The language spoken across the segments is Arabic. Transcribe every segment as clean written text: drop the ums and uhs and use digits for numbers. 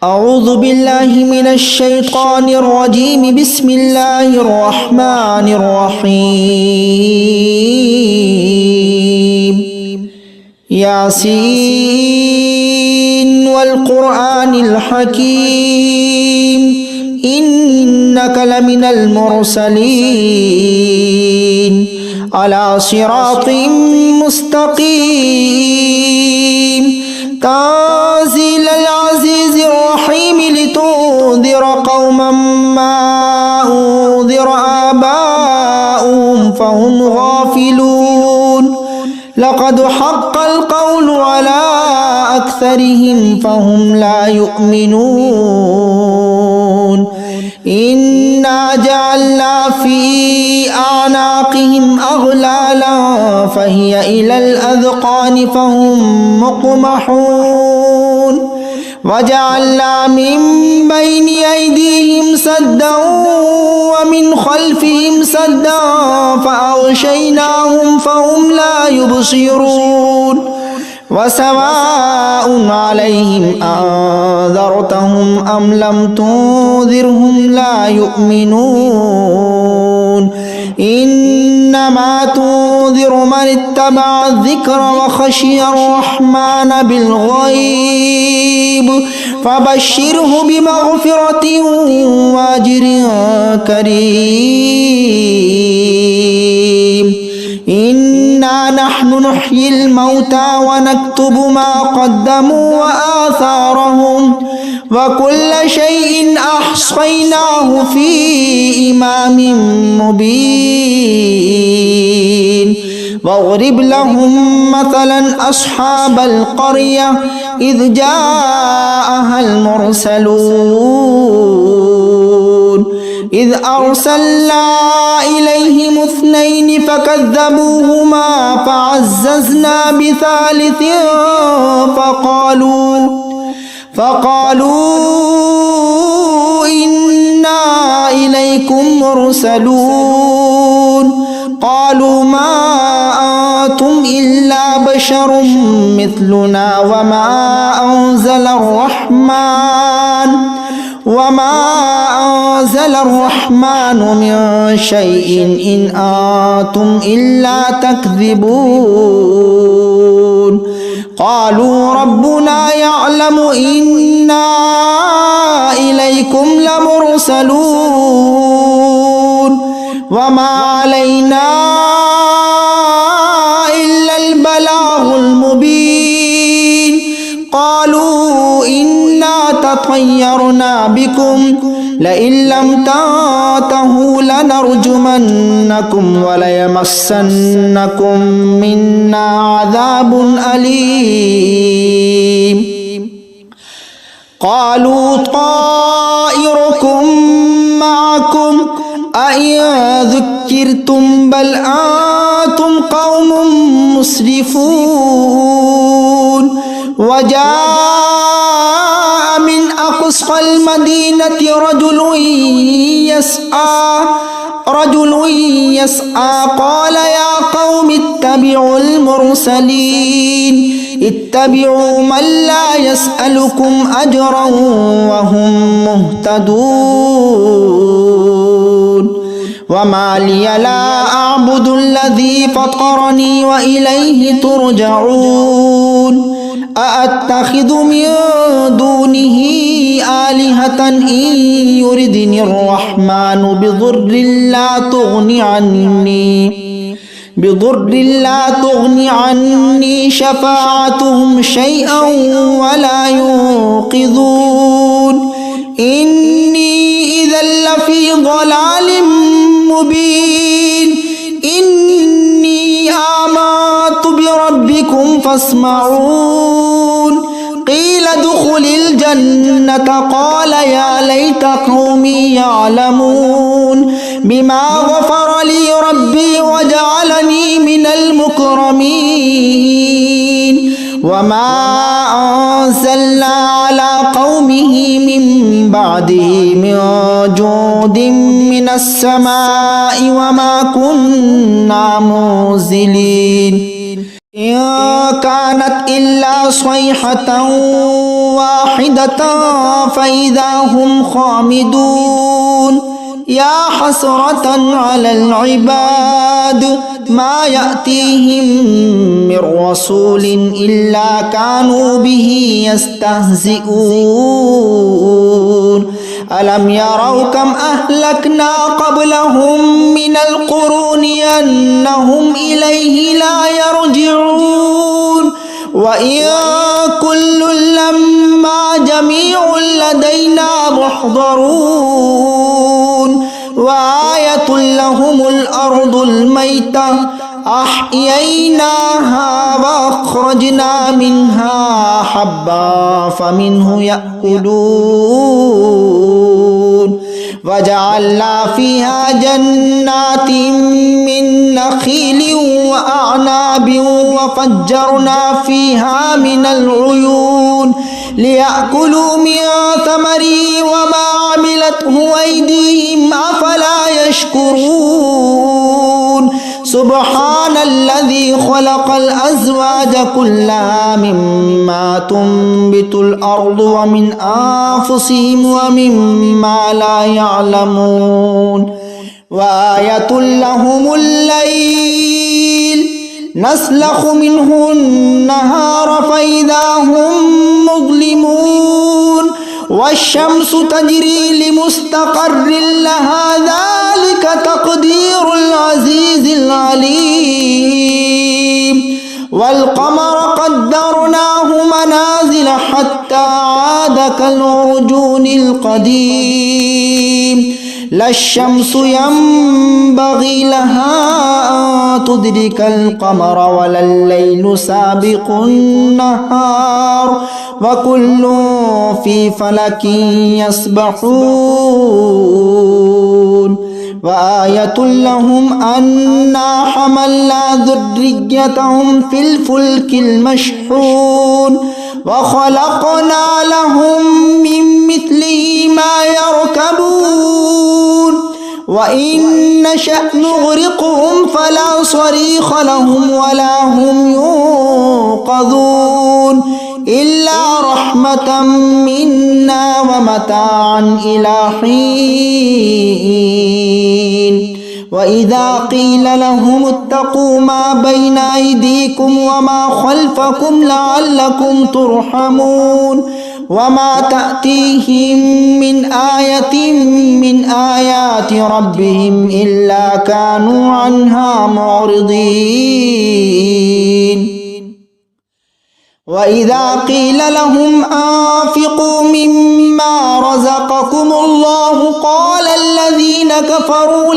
أعوذ بالله من الشيطان الرجيم بسم الله الرحمن الرحيم ياسين والقرآن الحكيم إنك لمن المرسلين على صراط مستقيم تنزيل العزيز الرحيم لتنذر قوما ما أنذر آباؤهم فهم غافلون لقد حق القول على أكثرهم فهم لا يؤمنون إنا جعلنا في أعناقهم أغلالا فهي إلى الأذقان فهم مقمحون وجعلنا من بين أيديهم سدا ومن خلفهم سدا فأغشيناهم فهم لا يبصرون وسواء عليهم أنذرتهم أم لم تنذرهم لا يؤمنون إنما تنذر من اتبع الذكر وخشي الرحمن بالغيب فبشره بمغفرة وأجر كريم إنا نحن نحيي الموتى ونكتب ما قدموا وآثارهم وكل شيء أحصيناه في إمام مبين واضرب لهم مثلا أصحاب القرية إذ جاءها المرسلون إذ أرسلنا إليهم اثنين فكذبوهما فعززنا بثالث فقالوا إنا إليكم مرسلون قالوا ما أنتم إلا بشر مثلنا وما أنزل الرحمن من شيء إن أنتم إلا تكذبون قالوا ربنا يعلم إنا إليكم لمرسلون وما علينا إلا البلاغ المبين قالوا إنا تطيرنا بكم لئن لم تنتهوا لنرجمنكم وليمسنكم منا عذاب أليم قالوا طائركم معكم أئن ذكرتم بل أنتم قوم مسرفون وجاء من أقصى المدينة رجل يسعى قال يا قوم اتبعوا المرسلين اتبعوا من لا يسألكم أجرا وهم مهتدون وما لي لا أعبد الذي فطرني وإليه ترجعون أأتخذ من دونه آلهة إن يردني الرحمن بضر لا تغني عني شفاعتهم شيئا ولا ينقذون إني إذا لفي ضلال مبين إني آمنت بربكم فاسمعون قيل ادخل الجنة قال يا ليت قومي يعلمون بما غفر لي ربي وجعلني من المكرمين وما أنزلنا على قومه من بعده من جود من السماء وما كنا منزلين إن كانت إلا صيحة واحدة فإذا هم خامدون يا حسرة على العباد ما يأتيهم من رسول إلا كانوا به يستهزئون ألم يروا كم أهلكنا قبلهم من القرون أنهم إليه لا يرجعون وإن كل لما جميع لدينا محضرون وآية لهم الأرض الميتة أحييناها وأخرجنا منها حبا فمنه يأكلون وجعلنا فيها جنات من نخيل وأعناب وفجرنا فيها من العيون ليأكلوا من ثمره وما عملته أيديهم أفلا يشكرون سبحان الذي خلق الأزواج كلها مما تنبت الأرض ومن أنفسهم ومما لا يعلمون وآية لهم الليل نسلخ منه النهار فإذا هم مظلمون والشمس تجري لمستقر لها ذلك تقدير العزيز العليم والقمر قدرناه منازل حتى عاد كالعرجون القديم لا الشمس ينبغي لها أن تدرك القمر ولا الليل سابق النهار وكل في فلك يسبحون وآية لهم أنا حملنا ذريتهم في الفلك المشحون وخلقنا لهم من مثله ما يركبون وإن نشأ نغرقهم فلا صريخ لهم ولا هم ينقذون إلا رحمة منا ومتاعا إلى حين وإذا قيل لهم اتقوا ما بين أيديكم وما خلفكم لعلكم ترحمون وما تأتيهم من آية من آيات ربهم إلا كانوا عنها معرضين وإذا قيل لهم أنفقوا مما رزقكم الله قال الذين كفروا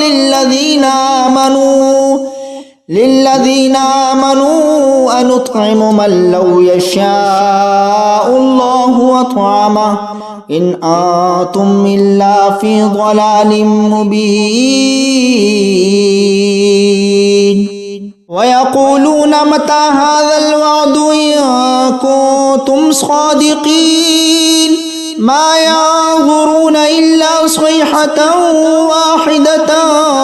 للذين آمنوا أنطعم من لو يشاء الله أطعمه إن أنتم إلا في ضلال مبين ويقولون متى هذا الوعد إن كنتم صادقين ما ينظرون إلا صيحة واحدة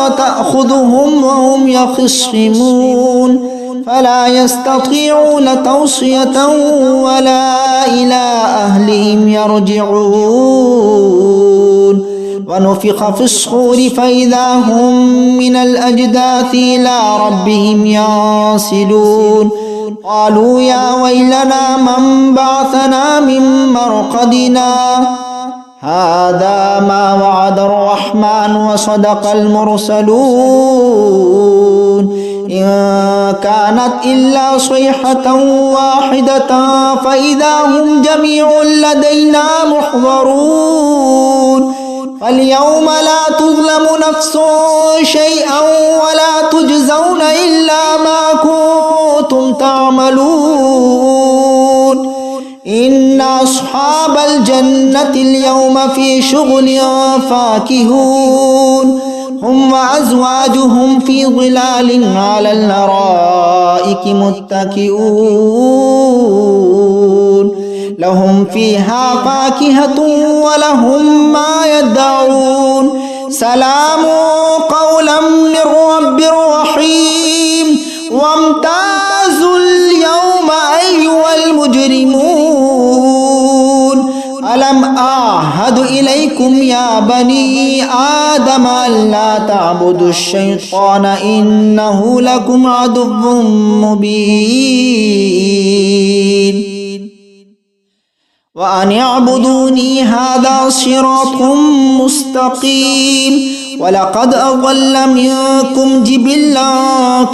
تأخذهم وهم يخصمون فلا يستطيعون توصية ولا إلى أهلهم يرجعون ونفخ في الصور فإذا هم من الأجداث إلى ربهم ينسلون قالوا يا ويلنا من بعثنا من مرقدنا هذا ما وعد الرحمن وصدق المرسلون إن كانت إلا صيحة واحدة فإذا هم جميع لدينا محضرون فاليوم لا تظلم نفس شيئا ولا تجزون إلا ما كنتم تعملون إن أصحاب الجنة اليوم في شغل فاكهون هم وأزواجهم في ظلال على الأرائك متكئون لهم فيها فاكهة ولهم ما يدعون سلام قولا من رب رحيم وامتازوا وعهد إليكم يا بني آدم ألا تعبدوا الشيطان إنه لكم عدو مبين وأن اعبدوني هذا صراط مستقيم ولقد أضل منكم جبلا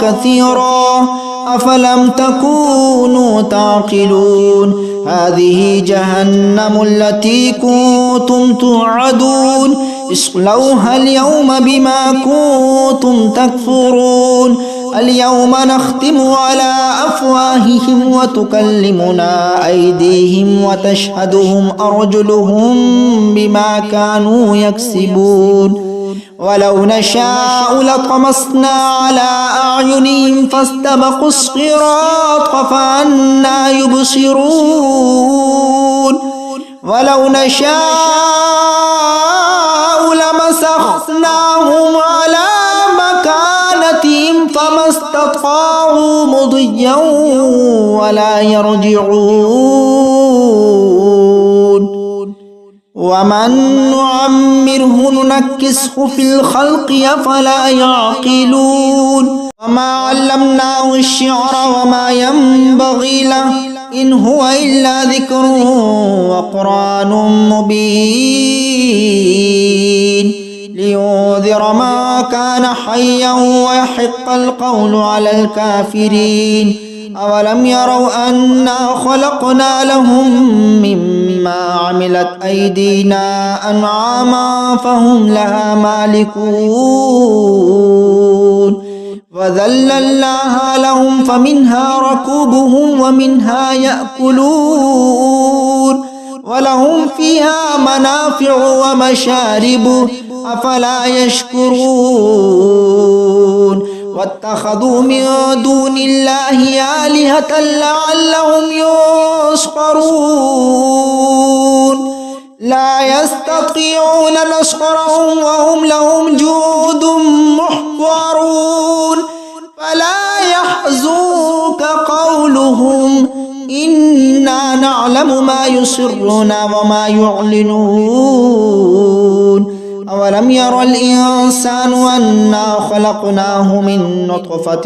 كثيرا أفلم تكونوا تعقلون هذه جهنم التي كنتم توعدون اصلوها اليوم بما كنتم تكفرون اليوم نختم على أفواههم وتكلمنا أيديهم وتشهدهم أرجلهم بما كانوا يكسبون ولو نشاء لطمسنا على أعينهم فاستبقوا الصراط فأنى يبصرون ولو نشاء لمسخناهم على مكانتهم فما استطاعوا مضيا ولا يرجعون ومن نعمره ننكسه في الخلق أفلا يعقلون وما علمناه الشعر وما ينبغي له إن هو إلا ذكر وقرآن مبين لينذر ما كان حيا ويحق القول على الكافرين أولم يروا أنا خلقنا لهم مما عملت أيدينا أنعاما فهم لها مالكون وذللناها لهم فمنها ركوبهم ومنها يأكلون ولهم فيها منافع ومشارب أفلا يشكرون واتخذوا من دون الله آلهة لعلهم ينصرون لا يستطيعون نصرهم وهم لهم جند محضرون فلا يحزنك قولهم إنا نعلم ما يسرون وما يعلنون أولم ير الإنسان أنا خلقناه من نطفة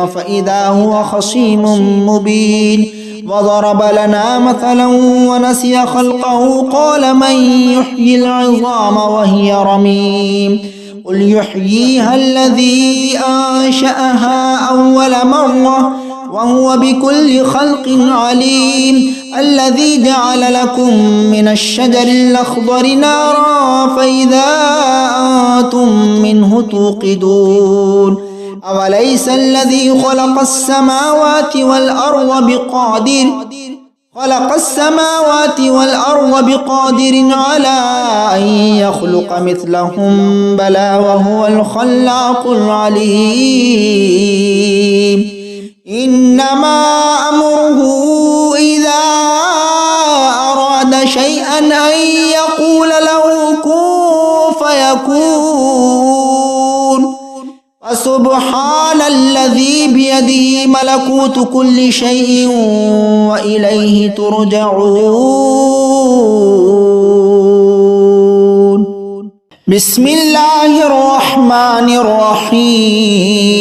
فإذا هو خصيم مبين وضرب لنا مثلا ونسي خلقه قال من يحيي العظام وهي رميم قل يحييها الذي أنشأها أول مرة وهو بكل خلق عليم الذي جعل لكم من الشجر الأخضر نارا فإذا أنتم منه توقدون أوليس الذي خلق السماوات والأرض بقادر على أن يخلق مثلهم بلى وهو الخلاق العليم إنما أمره إذا أراد شيئا أن يقول له كن فيكون فسبحان الذي بيده ملكوت كل شيء وإليه ترجعون بسم الله الرحمن الرحيم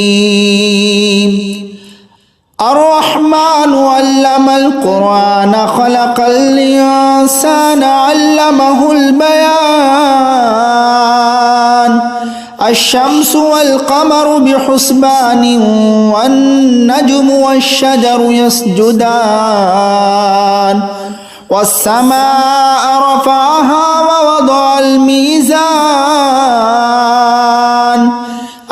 الرحمن علم القرآن خلق الإنسان علمه البيان الشمس والقمر بحسبان والنجم والشجر يسجدان والسماء رفعها ووضع الميزان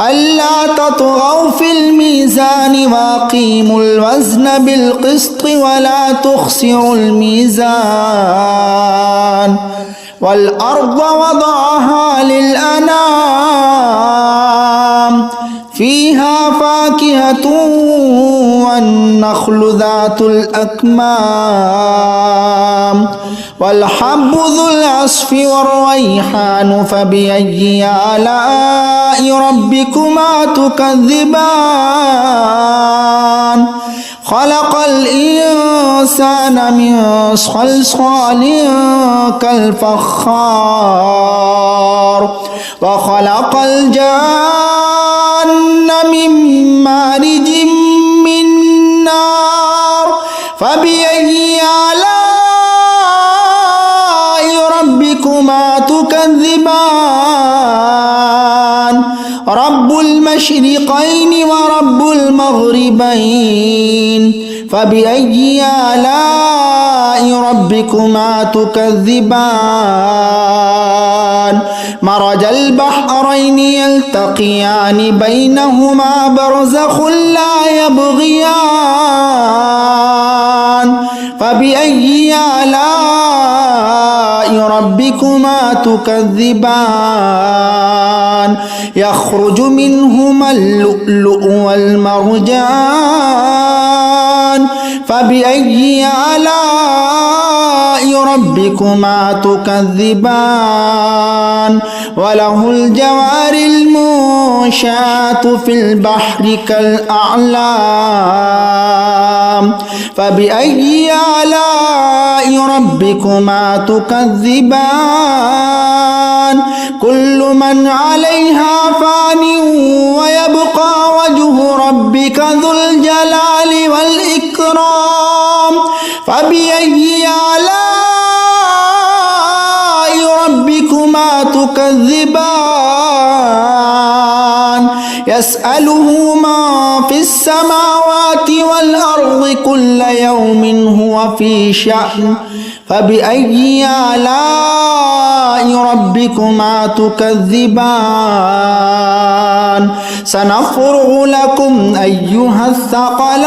ألا تطغوا في الميزان وأقيموا الوزن بالقسط ولا تخسروا الميزان والأرض وضعها للأنام فيها فاكهة والنخل ذات الأكمام والحب ذو العصف والريحان فبأي آلاء ربكما تكذبان خلق الإنسان من صلصال كالفخار وخلق الجان من مارج من نار فبأي آلاء ربكما تكذبان رب المشرقين ورب المغربين فبأي آلاء ربكما تكذبان مرج البحرين يلتقيان بينهما برزخ لا يبغيان فبأي آلاء ربكما تكذبان يخرج منهما اللؤلؤ والمرجان فبأي آلاء ربكما تكذبان وله الجوار المنشآت في البحر كالأعلام فبأي آلاء ربكما تكذبان كل من عليها فان ويبقى وجه ربك ذو الجلال والإكرام فبأي آلاء ربكما تكذبان يسأله ما في السماوات والأرض كل يوم هو في شأن فبأي آلاء ربكما تكذبان سنفرغ لكم أيها الثقلان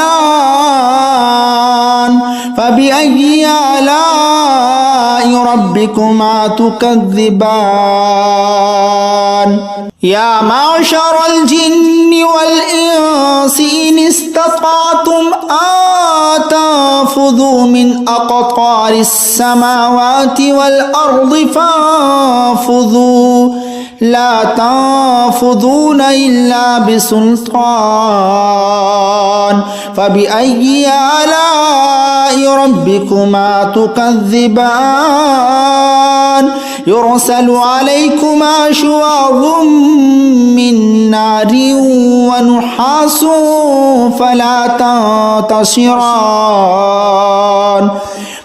فبأي آلاء ربكما تكذبان يا معشر الجن والإنس إن استطعتم أن تنفذوا من أقطار السماوات والأرض فانفذوا لا تنفذون إلا بسلطان فبأي آلاء ربكما تكذبان يرسل عليكما شواظ من نار ونحاس فلا تنتصران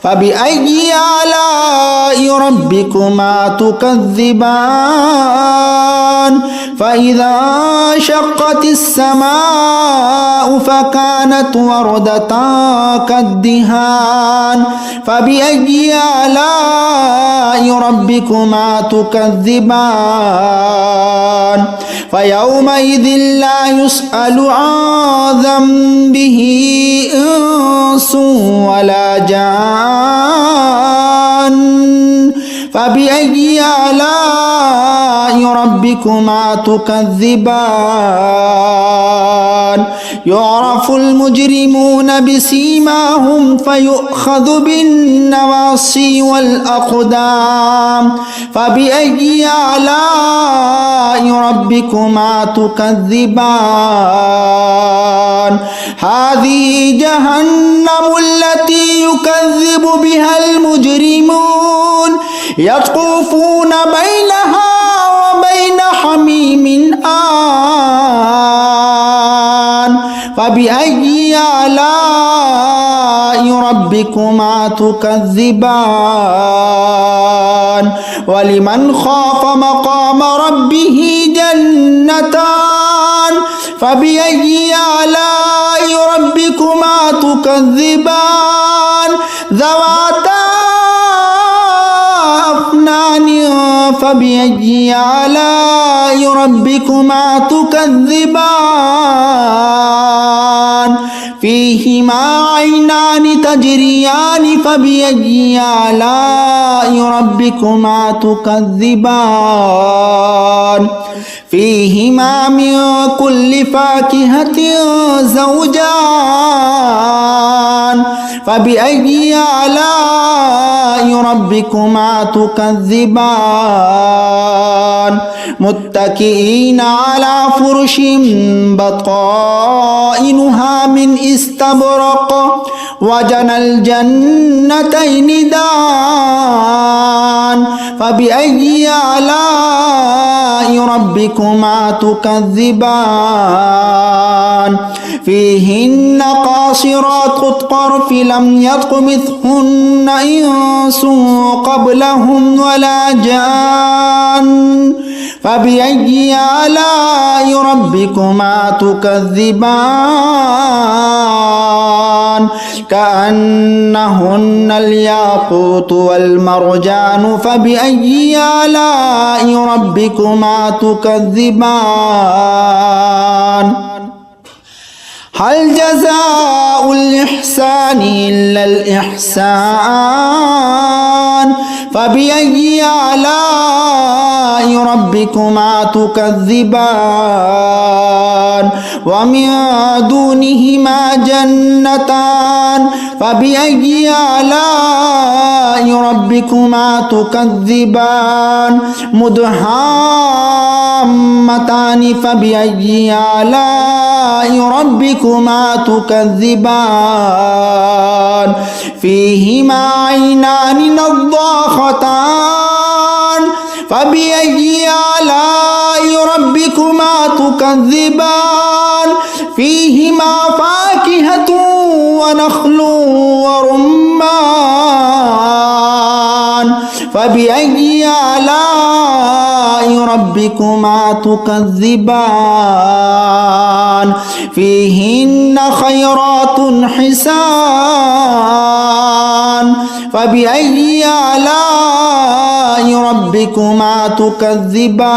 فبأي آلاء ربكما تكذبان فإذا شقت السماء فكانت وردة كالدهان فبأي آلاء ربكما تكذبان فيومئذ لا يسأل عن ذنبه إنس ولا جان فبأي آلاء ربكما تكذبان يعرف المجرمون بسيماهم فيؤخذ بالنواصي والأقدام فبأي آلاء ربكما تكذبان هذه جهنم التي يكذب بها المجرمون يطوفون بينها وبين حميم آن فبأي آلاء ربكما تكذبان ولمن خاف مقام ربه جنتان فبأي آلاء ربكما تكذبان ذواتا أفنان فبأي آلاء ربكما تكذبان فيهما عينان تجريان فبأي آلاء ربكما تكذبان فيهما من كل فاكهة زوجان فبأي آلاء ربكما تكذبان متكئين على فرش بطائنها من استبرق وجنى الجنتين دان فبأي آلاء ربكما تكذبان فيهن قاصرات الطرف لم يطمثهن إنس قبلهم ولا جان فبأي آلاء ربكما تكذبان كأنهن الياقوت والمرجان فبأي آلاء ربكما تكذبان هل جزاء الإحسان إلا الإحسان فبأي آلاء ربكما تكذبان ومن دونهما جنتان فبأي آلاء ربكما تكذبان مدهامتان فبأي آلاء ربكما تكذبان فيهما عينان نضاختان فبأي آلاء ربكما تكذبان فيهما فاكهة ونخل ورمان فبأي آلاء ربكما تكذبان فيهن خيرات حسان فبأي آلاء ربكما تكذبان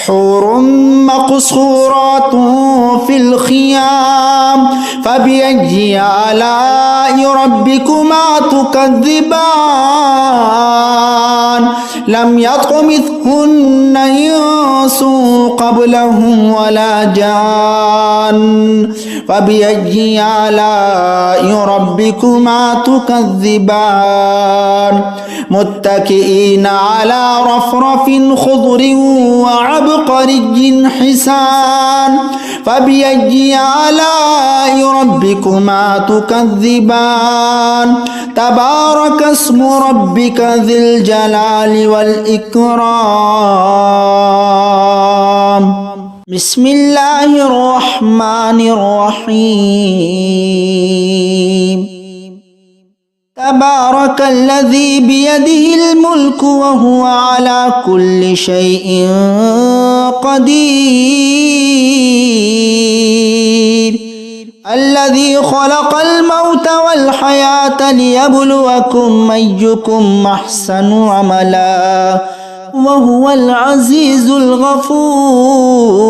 حور مقصورات في الخيام فبأي آلاء ربكما تكذبان لم يطمثهن إنس قبلهم ولا جان فبأي آلاء ربكما تكذبان متكئين على رفرف خضر وعبقري حسان فبأي آلاء ربكما تكذبان تبارك اسم ربك ذي الجلال والإكرام بسم الله الرحمن الرحيم تبارك الذي بيده الملك وهو على كل شيء قدير الذي خلق الموت والحياة ليبلوكم أيكم أحسن عملا وهو العزيز الغفور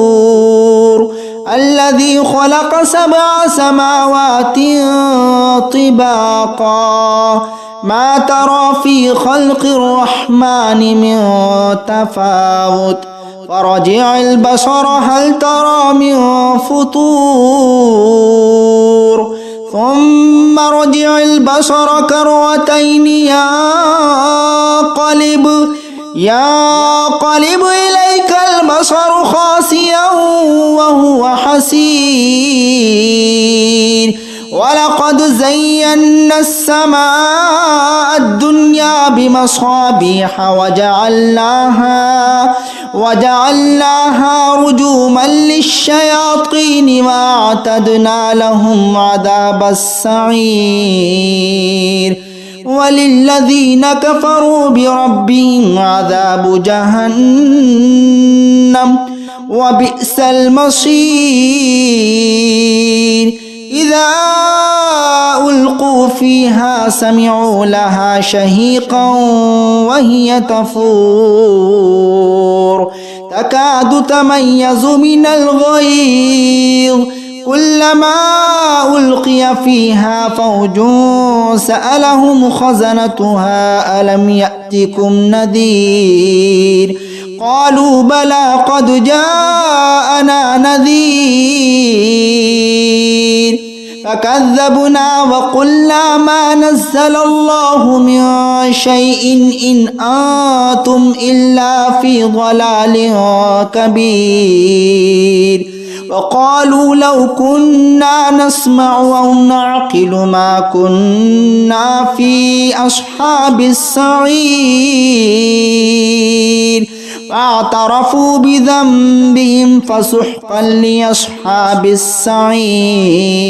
الذي خلق 7 سماوات طباقا ما ترى في خلق الرحمن من تفاوت فرجع البصر هل ترى من فطور ثم رجع البصر كرتين ينقلب إليك البصر خاسئا وهو حسير ولقد زينا السماء الدنيا بمصابيح وجعلناها رجوما للشياطين وأعتدنا لهم عذاب السعير وللذين كفروا بربهم عذاب جهنم وبئس المصير إذا ألقوا فيها سمعوا لها شهيقا وهي تفور تكاد تميز من الغيظ كلما ألقي فيها فوج سألهم خزنتها ألم يأتكم نذير قالوا بلى قد جاءنا نذير فكذبنا وقلنا ما نزل الله من شيء إن أنتم إلا في ضلال كبير وقالوا لو كنا نسمع أو نعقل ما كنا في أصحاب السعير فاعترفوا بذنبهم فسحقا لأصحاب السعير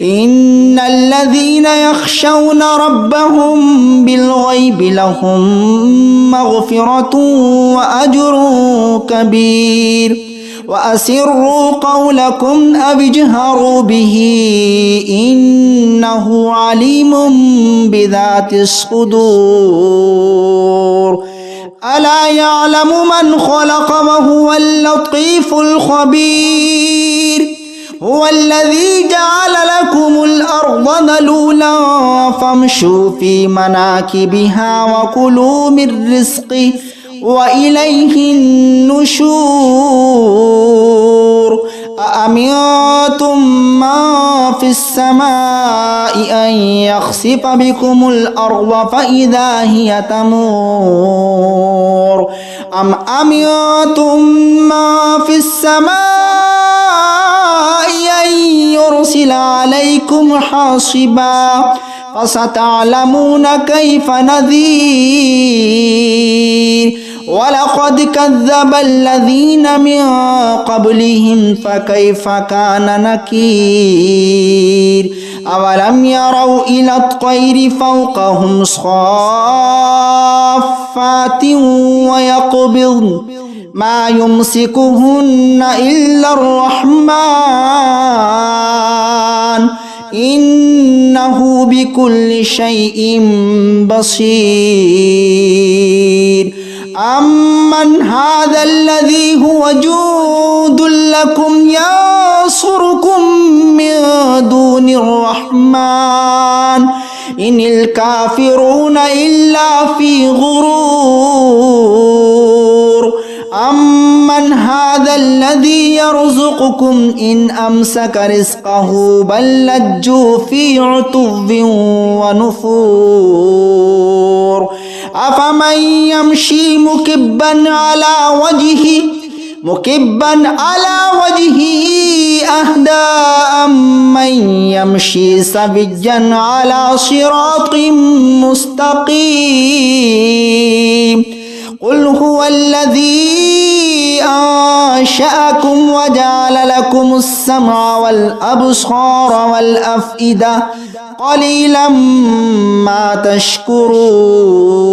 إن الذين يخشون ربهم بالغيب لهم مغفرة وأجر كبير وأسروا قولكم أو اجهروا به إنه عليم بذات الصدور ألا يعلم من خلق وهو اللطيف الخبير هو الذي جعل لكم الأرض ذلولا فامشوا في مناكبها وكلوا من رزقه وإليه النشور أأمنتم من في السماء أن يخسف بكم الأرض فإذا هي تمور أم أمنتم من في السماء أن يرسل عليكم حاصبا فستعلمون كيف نذير ولقد كذب الذين من قبلهم فكيف كان نكير أولم يروا إلى الطير فوقهم صافات ويقبضن ما يمسكهن إلا الرحمن إنه بكل شيء بصير أمن هذا الذي هو جند لكم ينصركم من دون الرحمن إن الكافرون إلا في غرور أمن هذا الذي يرزقكم إن أمسك رزقه بل لجوا في عتو ونفور أفمن يمشي مكبا على وجهه أهدى أمن يمشي سويا على صراط مستقيم قل هو الذي أنشأكم وجعل لكم السمع والأبصار والأفئدة قليلا ما تشكرون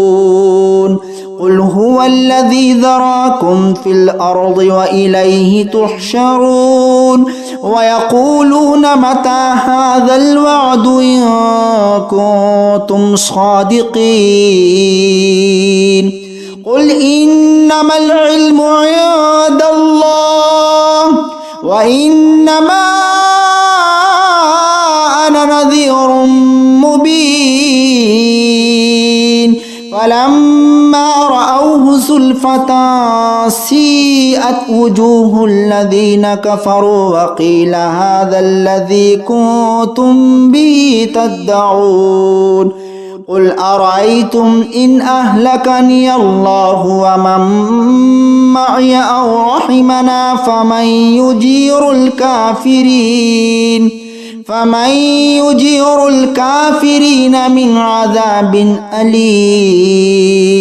قل هو الذي ذراكم في الأرض وإليه تحشرون ويقولون متى هذا الوعد إن كنتم صادقين قل إنما العلم عند الله وإنما أنا نذير مبين فلما رأوه زلفة سيئت وجوه الذين كفروا وقيل هذا الذي كنتم به تدعون قل أرأيتم إن أهلكني الله ومن معي أو رحمنا فمن يجير الكافرين من عذاب أليم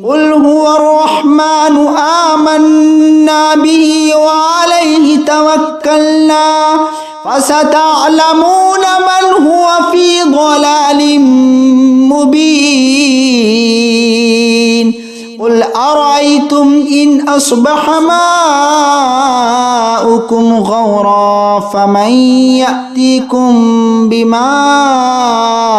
قل هو الرحمن آمنا به وعليه توكلنا فستعلمون من هو في ضلال مبين قل أرأيتم إن أصبح ماؤكم غورا فمن يأتيكم بماء